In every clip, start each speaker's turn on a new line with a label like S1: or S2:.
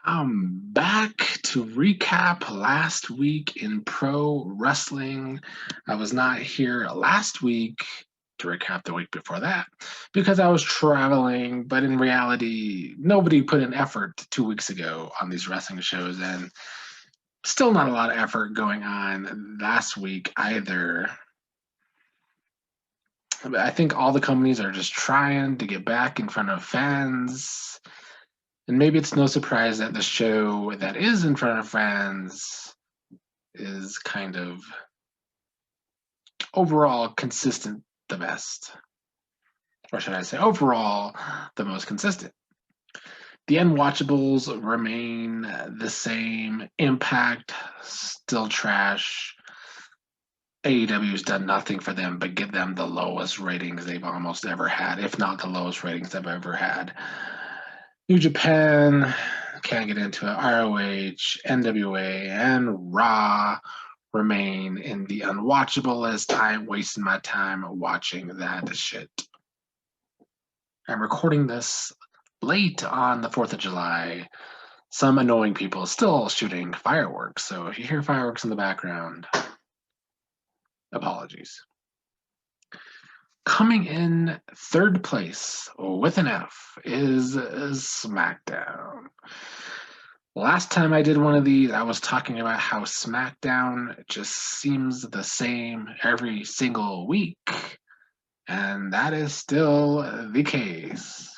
S1: I'm back to recap last week in pro wrestling. I was not here last week to recap the week before that because I was traveling, but in reality, nobody put in effort 2 weeks ago on these wrestling shows, and still not a lot of effort going on last week either. I think all the companies are just trying to get back in front of fans. And maybe it's no surprise that the show that is in front of fans is kind of overall consistent the best. Or should I say, overall, the most consistent. The unwatchables remain the same. Impact, still trash. AEW's done nothing for them but give them the lowest ratings they've almost ever had, if not the lowest ratings they've ever had. New Japan, can't get into it. ROH, NWA, and Raw remain in the unwatchable list. I'm wasting my time watching that shit. I'm recording this late on the 4th of July. Some annoying people still shooting fireworks. So if you hear fireworks in the background, apologies. Coming in third place with an F is Smackdown. Last time I did one of these, I was talking about how Smackdown just seems the same every single week. And that is still the case.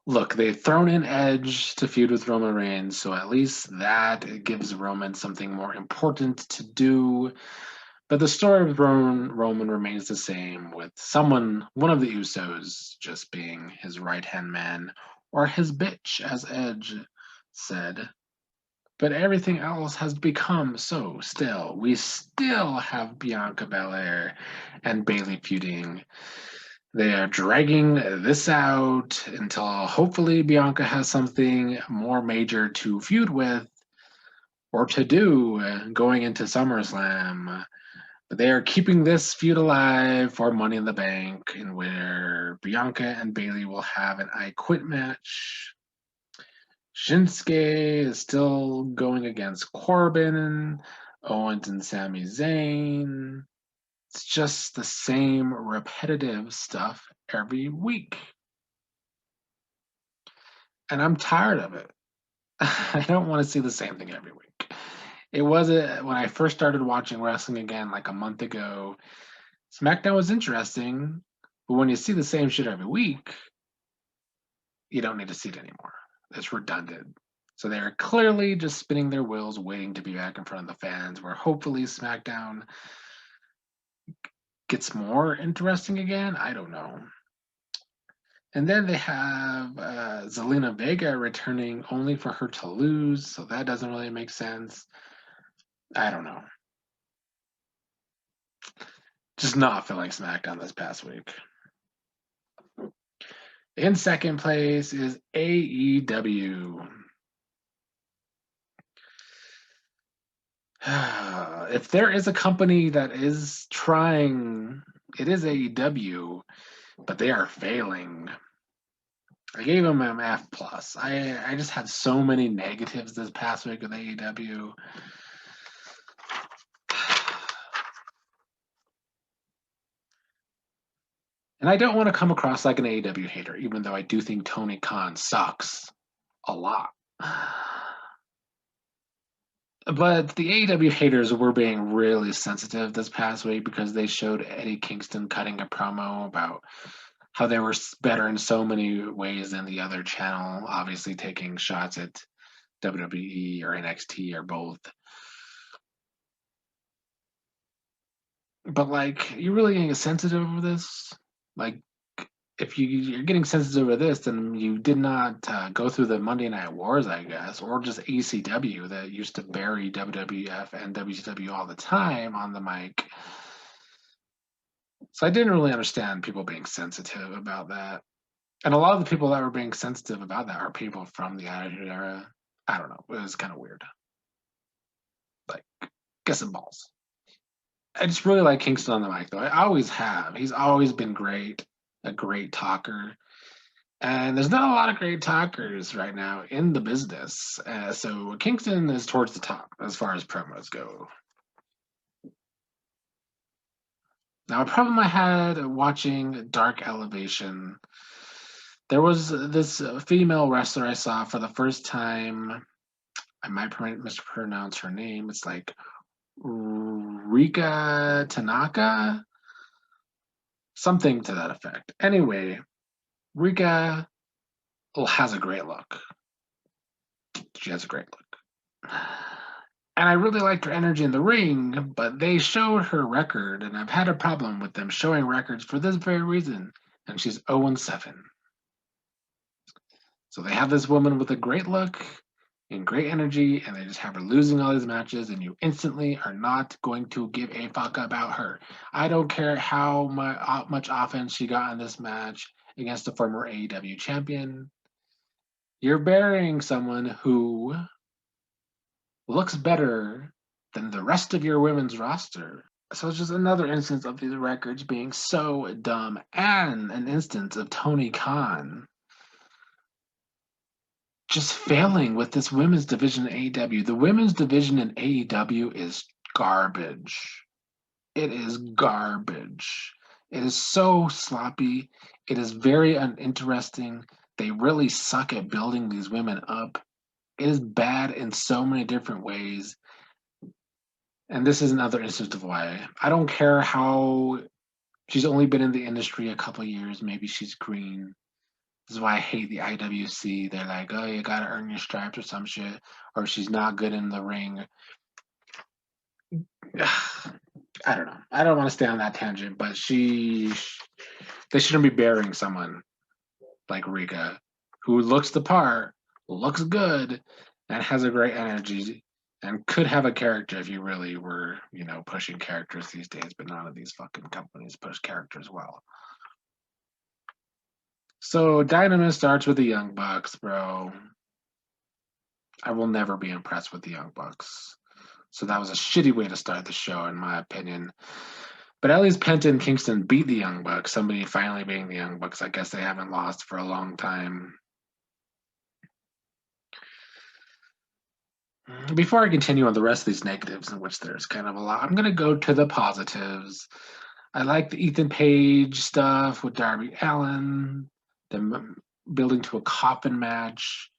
S1: Look, they've thrown in Edge to feud with Roman Reigns, so at least that gives Roman something more important to do. But the story of Roman remains the same, with one of the Usos, just being his right-hand man, or his bitch, as Edge said. But everything else has become so still. We still have Bianca Belair and Bayley feuding. They are dragging this out until hopefully Bianca has something more major to feud with or to do going into SummerSlam. But they are keeping this feud alive for Money in the Bank, in where Bianca and Bayley will have an I Quit match. Shinsuke is still going against Corbin, Owens and Sami Zayn. It's just the same repetitive stuff every week. And I'm tired of it. I don't want to see the same thing every week. It was when I first started watching wrestling again, like a month ago. SmackDown was interesting, but when you see the same shit every week, you don't need to see it anymore. It's redundant. So they're clearly just spinning their wheels, waiting to be back in front of the fans, where hopefully SmackDown gets more interesting again. I don't know. And then they have Zelina Vega returning only for her to lose, so that doesn't really make sense. I don't know. Just not feeling SmackDown this past week. In second place is AEW. If there is a company that is trying, it is AEW, but they are failing. I gave them an F plus. I just had so many negatives this past week with AEW. And I don't want to come across like an AEW hater, even though I do think Tony Khan sucks a lot. But the AEW haters were being really sensitive this past week because they showed Eddie Kingston cutting a promo about how they were better in so many ways than the other channel, obviously taking shots at WWE or NXT or both. But like, you're really getting sensitive over this? Like, if you're getting sensitive over this, then you did not go through the Monday Night Wars, I guess, or just ECW that used to bury WWF and WCW all the time on the mic. So I didn't really understand people being sensitive about that. And a lot of the people that were being sensitive about that are people from the Attitude Era. I don't know. It was kind of weird. Like, get some balls. I just really like Kingston on the mic, though. I always have. He's always been great, a great talker. And there's not a lot of great talkers right now in the business. So Kingston is towards the top as far as promos go. Now, a problem I had watching Dark Elevation, there was this female wrestler I saw for the first time. I might mispronounce her name. It's like Rika Tanaka, something to that effect. Anyway, Rika has a great look. She has a great look. And I really liked her energy in the ring, but they showed her record, and I've had a problem with them showing records for this very reason. And she's 0-7. So they have this woman with a great look and great energy, and they just have her losing all these matches, and you instantly are not going to give a fuck about her. I don't care how much offense she got in this match against the former AEW champion. You're burying someone who looks better than the rest of your women's roster. So it's just another instance of these records being so dumb, and an instance of Tony Khan just failing with this women's division in AEW. The women's division in AEW is garbage. It is garbage. It is so sloppy. It is very uninteresting. They really suck at building these women up. It is bad in so many different ways. And this is another instance of why. I don't care how she's only been in the industry a couple years. Maybe she's green. This is why I hate the IWC. They're like, oh, you gotta earn your stripes or some shit, or she's not good in the ring. I don't know. I don't want to stay on that tangent, but they shouldn't be burying someone like Rika, who looks the part, looks good, and has a great energy, and could have a character if you really were, pushing characters these days. But none of these fucking companies push characters well. So Dynamite starts with the Young Bucks, bro. I will never be impressed with the Young Bucks. So that was a shitty way to start the show, in my opinion. But at least Penta and Kingston beat the Young Bucks. Somebody finally beating the Young Bucks. I guess they haven't lost for a long time. Before I continue on the rest of these negatives, in which there's kind of a lot, I'm going to go to the positives. I like the Ethan Page stuff with Darby Allin, them building to a coffin match.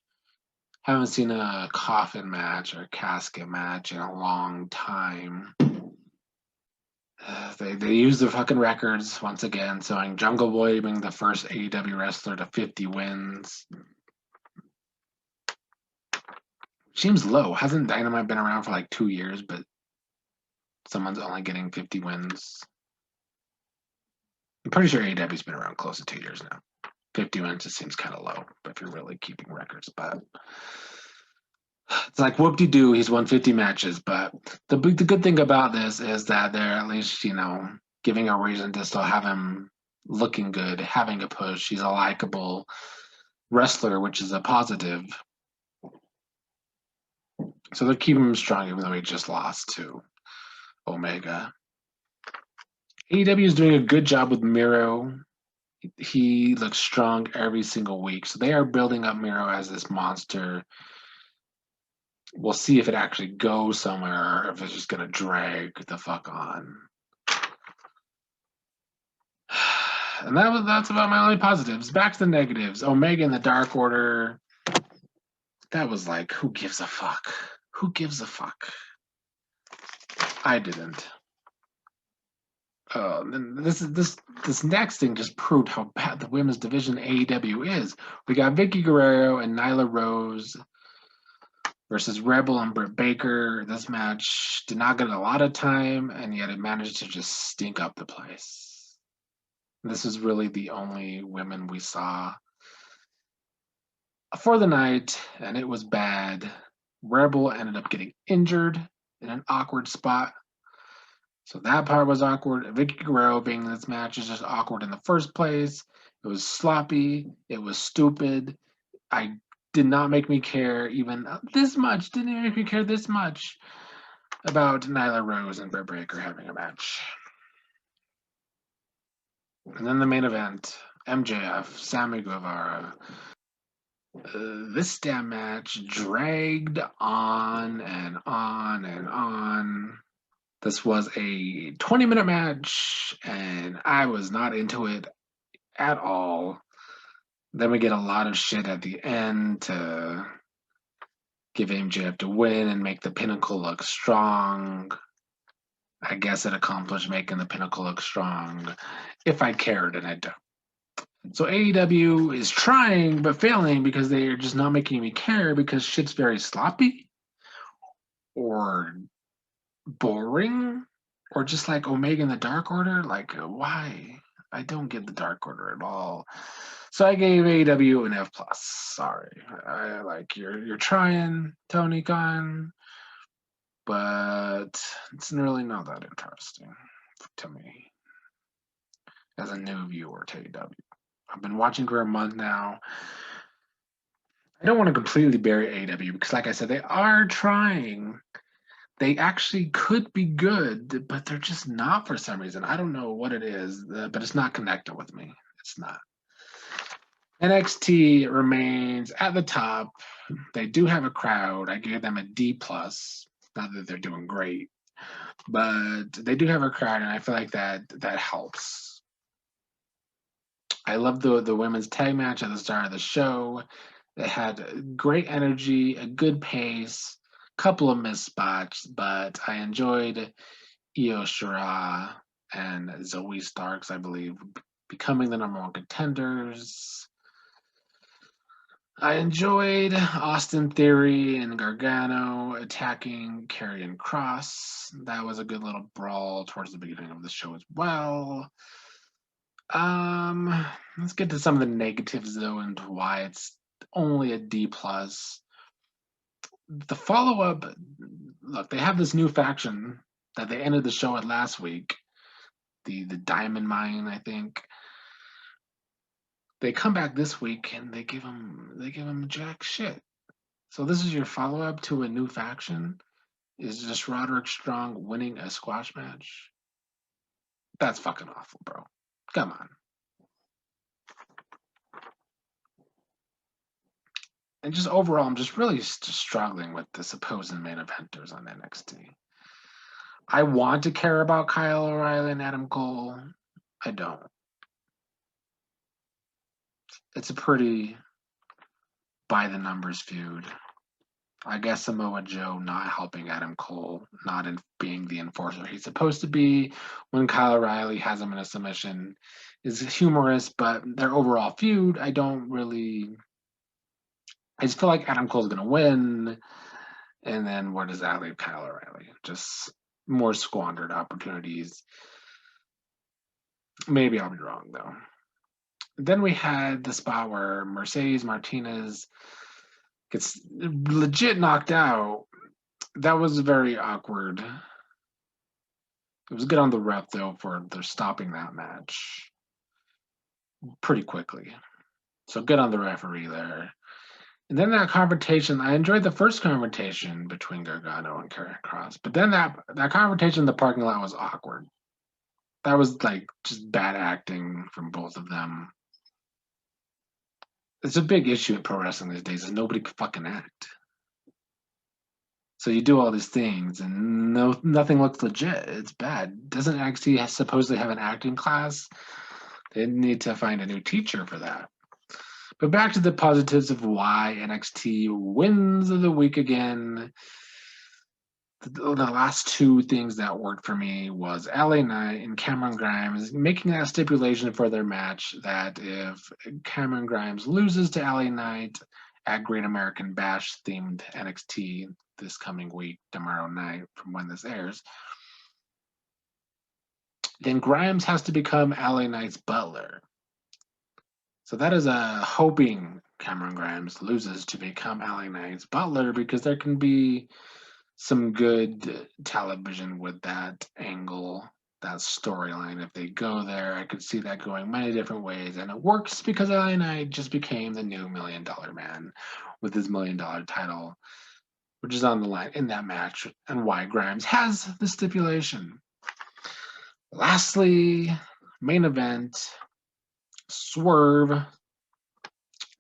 S1: Haven't seen a coffin match or a casket match in a long time. They use their fucking records once again, showing Jungle Boy being the first AEW wrestler to 50 wins. Seems low. Hasn't Dynamite been around for like 2 years, but someone's only getting 50 wins? I'm pretty sure AEW's been around close to 2 years now. 50 wins just seems kind of low, but if you're really keeping records. But it's like whoop-de-doo, he's won 50 matches. But the good thing about this is that they're at least, giving a reason to still have him looking good, having a push. He's a likable wrestler, which is a positive. So they're keeping him strong, even though he just lost to Omega. AEW is doing a good job with Miro. He looks strong every single week. So they are building up Miro as this monster. We'll see if it actually goes somewhere or if it's just going to drag the fuck on. And that's about my only positives. Back to the negatives. Omega and the Dark Order. That was like, who gives a fuck? Who gives a fuck? I didn't. This next thing just proved how bad the women's division AEW is. We got Vicky Guerrero and Nyla Rose versus Rebel and Britt Baker. This match did not get a lot of time, and yet it managed to just stink up the place. This is really the only women we saw for the night, and it was bad. Rebel ended up getting injured in an awkward spot. So that part was awkward. Vicky Guerrero being in this match is just awkward in the first place. It was sloppy. It was stupid. I did not make me care even this much. Didn't even make me care this much about Nyla Rose and Britt Baker having a match. And then the main event, MJF, Sammy Guevara. This damn match dragged on and on and on. This was a 20-minute match, and I was not into it at all. Then we get a lot of shit at the end to give MJF to win and make the Pinnacle look strong. I guess it accomplished making the Pinnacle look strong. If I cared, and I don't. So AEW is trying but failing because they're just not making me care because shit's very sloppy or boring or just like Omega and the Dark Order. Like, why? I don't get the Dark Order at all. So I gave AEW an F+. Sorry. I like you're trying, Tony Khan, but it's really not that interesting to me as a new viewer to AEW. I've been watching for a month now. I don't want to completely bury AEW because, like I said, they are trying. They actually could be good, but they're just not for some reason. I don't know what it is, but it's not connecting with me. It's not. NXT remains at the top. They do have a crowd. I gave them a D+. Not that they're doing great, but they do have a crowd, and I feel like that helps. I love the women's tag match at the start of the show. They had great energy, a good pace, couple of missed spots, but I enjoyed Io Shirai and Zoe Starks, I believe, becoming the #1 contenders. I enjoyed Austin Theory and Gargano attacking Karrion Kross. That was a good little brawl towards the beginning of the show as well. Let's get to some of the negatives though and why it's only a D+. The follow-up, look, they have this new faction that they ended the show at last week, the Diamond Mine, I think. They come back this week and they give them jack shit. So this is your follow-up to a new faction? Is just Roderick Strong winning a squash match? That's fucking awful, bro. Come on. And just overall, I'm just really struggling with the supposed main eventers on NXT. I want to care about Kyle O'Reilly and Adam Cole. I don't. It's a pretty by-the-numbers feud. I guess Samoa Joe not helping Adam Cole, not in being the enforcer he's supposed to be when Kyle O'Reilly has him in a submission is humorous, but their overall feud, I just feel like Adam Cole's going to win, and then where does that leave Kyle O'Reilly? Just more squandered opportunities. Maybe I'll be wrong, though. Then we had the spot where Mercedes Martinez gets legit knocked out. That was very awkward. It was good on the ref, though, for they're stopping that match pretty quickly. So good on the referee there. And then that confrontation, I enjoyed the first confrontation between Gargano and Karrion Kross, but then that confrontation in the parking lot was awkward. That was like just bad acting from both of them. It's a big issue in pro wrestling these days is nobody can fucking act. So you do all these things and nothing looks legit. It's bad. Doesn't NXT supposedly have an acting class? They need to find a new teacher for that. But back to the positives of why NXT wins of the week again. The last two things that worked for me was LA Knight and Cameron Grimes making that stipulation for their match that if Cameron Grimes loses to LA Knight at Great American Bash themed NXT this coming week, tomorrow night from when this airs, then Grimes has to become LA Knight's butler. So that is hoping Cameron Grimes loses to become LA Knight's butler because there can be some good television with that angle, that storyline. If they go there, I could see that going many different ways. And it works because LA Knight just became the new $1 million man with his $1 million title, which is on the line in that match, and why Grimes has the stipulation. Lastly, main event. Swerve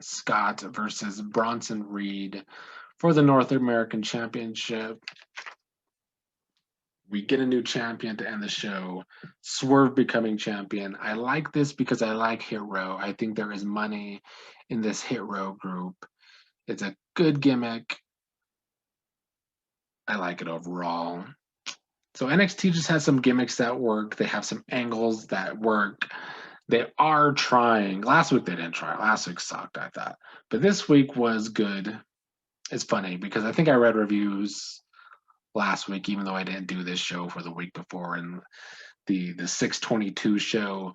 S1: Scott versus Bronson Reed for the North American Championship. We get a new champion to end the show. Swerve becoming champion. I like this because I like Hit Row. I think there is money in this Hit Row group. It's a good gimmick. I like it overall. So NXT just has some gimmicks that work. They have some angles that work. They are trying. Last week they didn't try. Last week sucked, I thought. But this week was good. It's funny because I think I read reviews last week, even though I didn't do this show for the week before. And the 622 show,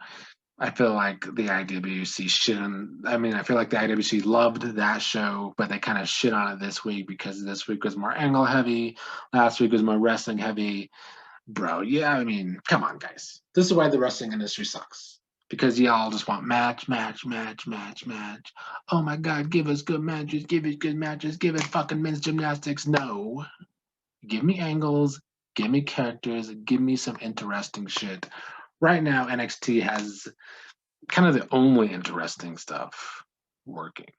S1: I feel like the IWC shit on. I mean, I feel like the IWC loved that show, but they kind of shit on it this week because this week was more angle heavy. Last week was more wrestling heavy. Bro, yeah, I mean, come on, guys. This is why the wrestling industry sucks. Because y'all just want match. Oh my God, give us good matches, give us good matches, give us fucking men's gymnastics. No. Give me angles, give me characters, give me some interesting shit. Right now, NXT has kind of the only interesting stuff working.